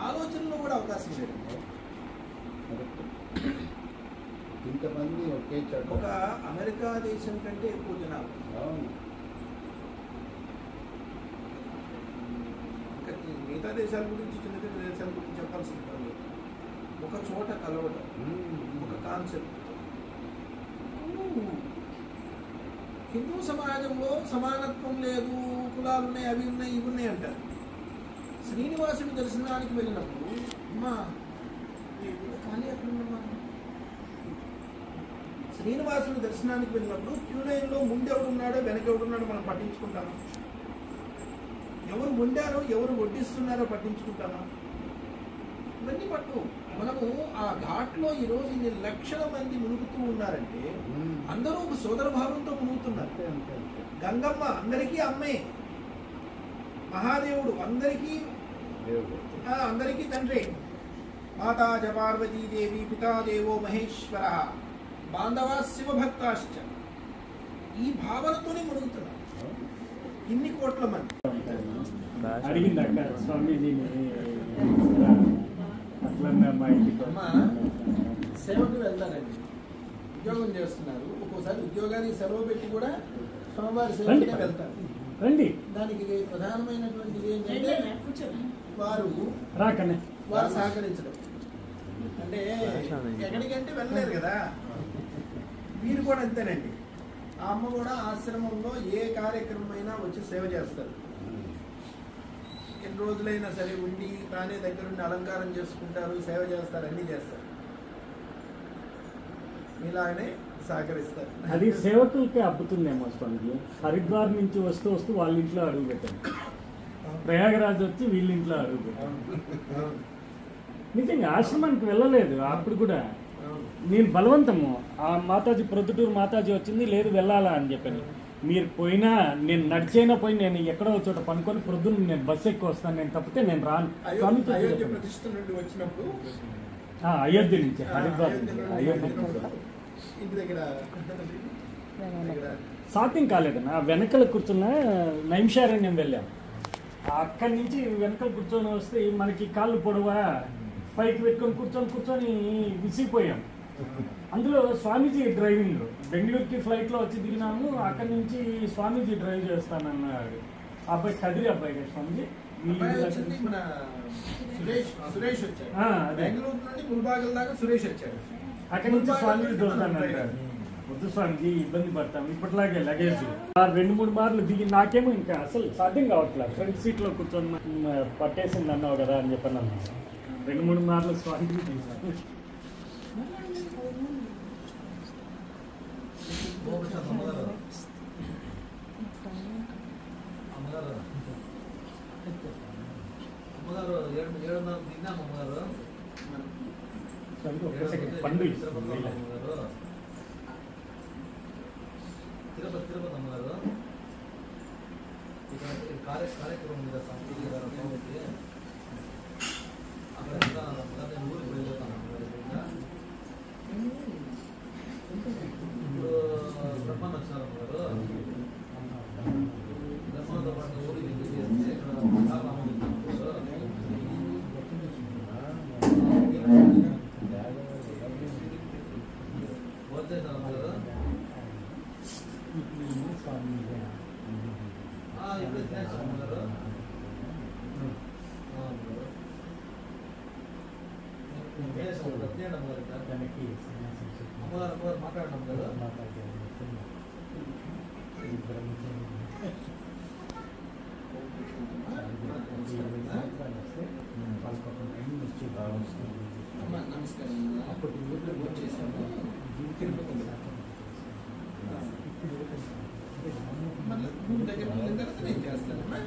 ఆలోచనలో కూడా అవకాశం లేదండి. ఇంతమంది ఒకే చోట ఒక అమెరికా దేశం కంటే ఎక్కువ జనాలు. ఇంకా మిగతా దేశాల గురించి, చిన్న చిన్న దేశాల గురించి చెప్పాల్సిన పని లేదు. ఒక చోట కలవడం, ఒక కాన్సెప్ట్. హిందూ సమాజంలో సమానత్వం లేదు, కులాలు ఉన్నాయి, అవి ఉన్నాయి, ఇవి ఉన్నాయి అంటారు. శ్రీనివాసుడి దర్శనానికి వెళ్ళినప్పుడు అమ్మా ఖాళీ ఎక్కడుందమ్మా, శ్రీనివాసుడి దర్శనానికి వెళ్ళినప్పుడు క్యూ లైన్లో ముందెవడున్నాడో వెనకెవడున్నాడో మనం పట్టించుకుంటామా? ఎవరు వండారో ఎవరు వడ్డిస్తున్నారో పట్టించుకుంటామా? ఇవన్నీ పట్టు. మనము ఆ ఘాట్లో ఈరోజు ఇన్ని లక్షల మంది మునుగుతూ ఉన్నారంటే అందరూ ఒక సోదర భావంతో మునుగుతున్నారు. గంగమ్మ అందరికీ అమ్మే, మహాదేవుడు అందరికీ తండ్రి, మాతా చ పార్వతీదేవి, పితాదేవో మహేశ్వర, బాంధవ శివభక్తాశ్చ. ఈ భావనతోనే మునుగుతున్నారు ఇన్ని కోట్ల మంది. అడిగింది అక్క స్వామీజీని అట్లన్నా మా ఇంటికి సేవకు వెళ్తారండి, ఉద్యోగం చేస్తున్నారు. ఒక్కోసారి ఉద్యోగానికి సెలవు పెట్టి కూడా స్వామివారి సేవకే వెళ్తారు. రండి. దానికి ప్రధానమైనటువంటిది ఏంటంటే వారు సహకరించడం. అంటే ఎక్కడికంటే వెళ్ళలేరు కదా, వీరు కూడా అంతేనండి. ఆ అమ్మ కూడా ఆశ్రమంలో ఏ కార్యక్రమం అయినా వచ్చి సేవ చేస్తారు. ఎన్ని రోజులైనా సరే ఉండి తానే దగ్గరుండి అలంకారం చేసుకుంటారు, సేవ చేస్తారు, అన్నీ చేస్తారు. ఇలాగనే సహకరిస్తారు. అది సేవకులకే అబ్బుతుందేమో స్వామిజీ. హరిద్వార్ నుంచి వస్తూ వస్తూ వాళ్ళ ఇంట్లో అడుగు పెట్టారు, ప్రయాగరాజ్ వచ్చి వీళ్ళ ఇంట్లో అడుగు పెట్టారు. నిజంగా ఆశ్రమానికి వెళ్ళలేదు అప్పుడు కూడా. నేను బలవంతము ఆ మాతాజీ ప్రొద్దుటూరు మాతాజీ వచ్చింది, లేదు వెళ్ళాలా అని చెప్పాను. మీరు పోయినా నేను నడిచైనా పోయి నేను ఎక్కడో చోట పనుకొని ప్రొద్దున నేను బస్సు ఎక్కువ వస్తాను, నేను తప్పితే నేను రాను. అయోధ్య ప్రతిష్ఠ నుండి వచ్చినప్పుడు అయోధ్య నుంచి హరిద్వార్ అయోధ్య ఇంటి దగ్గర సాధ్యం కాలేదన్న. వెనకల కూర్చున్న నైమిషారణ్యం వెళ్ళాం. అక్కడి నుంచి వెనకలు కూర్చొని వస్తే మనకి కాళ్ళు పొడవా, పైకి పెట్టుకొని కూర్చొని విసిగిపోయాం. అందులో స్వామీజీ డ్రైవింగ్. బెంగళూరుకి ఫ్లైట్లో వచ్చి దిగినాము, అక్కడి నుంచి స్వామీజీ డ్రైవ్ చేస్తానన్నాడు. అబ్బాయి కదిరి అబ్బాయి కదా స్వామీజీ. సురేష్ వచ్చాడు, బెంగళూరు నుండి ముల్బాగల్ దాకా సురేష్ వచ్చాడు. అక్కడి నుంచి స్వామీజీ దోస్తానంటారు. వద్దు స్వామిజీ ఇబ్బంది పడతాం, ఇప్పటిలాగే లగేజ్ 2-3 మార్లు దిగి నాకేమో ఇంకా అసలు సాధ్యం కావట్లేదు. ఫ్రంట్ సీట్లో కూర్చొని పట్టేసింది అన్నావు కదా అని చెప్పాను. 2-3 మార్లు స్వామిజీ తీసాను. పండు తిరుపతి అమ్మగారు ఇక్కడ కార్యక్రమం ఉంది కదా సాంస్కృతిక అక్కడ ఊరికి వెళ్ళిపోతాను. ఇప్పుడు బ్రహ్మాండ వచ్చినారు అమ్మగారు. బ్రహ్మాండతో పాటు ఊరికి చేస్తే ఇక్కడ వచ్చేసారు అమ్మగారు. ఇప్పుడు తినేసారు అమ్మగారు. అమ్మగారు మాట్లాడడం కదా. నమస్కారం. అప్పుడు ఊళ్ళో వచ్చేసాము, మళ్ళీ దగ్గర వెళ్ళిన తర్వాత నేను చేస్తానమ్మా.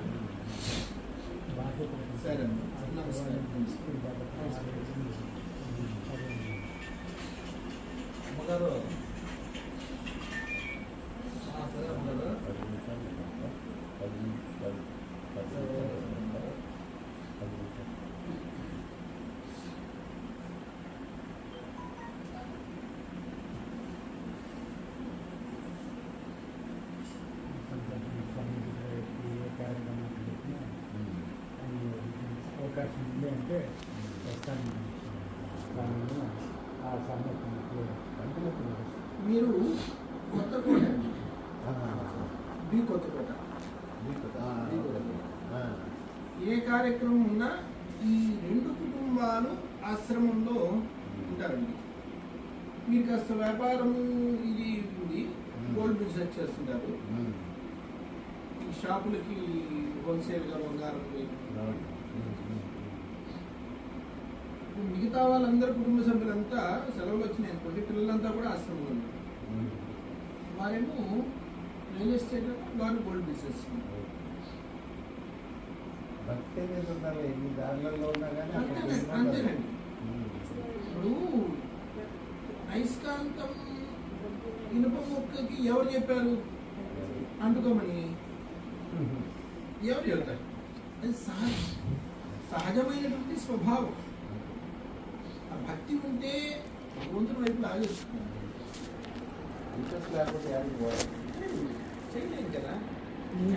సరే నమస్కారం. అమ్మగారు సరే అమ్మగారు. ఒక అవకాశం ఉంది అంటే వస్తాను. దానివల్ల ఆ సందర్భంలో మీరు కొత్తకోట బి కొత్తకోట ఏ కార్యక్రమం ఉన్నా ఈ 2 కుటుంబాలు ఆశ్రమంలో ఉంటారండి. మీరు కాస్త వ్యాపారము ఇది ఉంది, గోల్డ్ బిజినెస్ చేస్తుంటారు. ఈ షాపులకి హోల్సేల్గా బంగారం మిగతా వాళ్ళందరూ కుటుంబ సభ్యులంతా సెలవులు వచ్చినాయి అనుకోండి, పిల్లలంతా కూడా ఆశ్రమంలో ఉన్నారు. వారేమో రియల్ ఎస్టేట్, వారు గోల్డ్ బిజినెస్. భక్తి మీద ఉన్నారు ఎన్ని దారులలో ఉన్నా కానీ అంతేనండి. ఇప్పుడు అయస్కాంతం ఇనుప మొక్కకి ఎవరు చెప్పారు అంటుకోమని? ఎవరు చెప్తారు? అది సహజమైనటువంటి స్వభావం. ఆ భక్తి ఉంటే భగవంతుని వైపు లాగేస్తుంది. ఇంట్రెస్ట్ లేకపోతే యాడికి పోవాలి? చేయలేం కదా.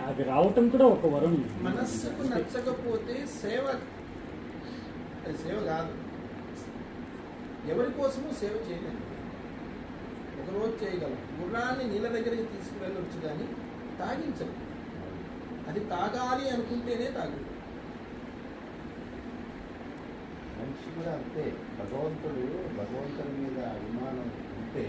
అది రావటం కూడా ఒక వరం. మనస్సుకు నచ్చకపోతే సేవ, అది సేవ కాదు. ఎవరి కోసమో సేవ చేయలేము. ఒకరోజు చేయగలం. గుర్రాన్ని నీళ్ళ దగ్గరికి తీసుకువెళ్ళొచ్చు కానీ తాగించదు. అది తాగాలి అనుకుంటేనే తాగదు. మనిషి కూడా అంతే. భగవంతుడి మీద అభిమానం ఉంటే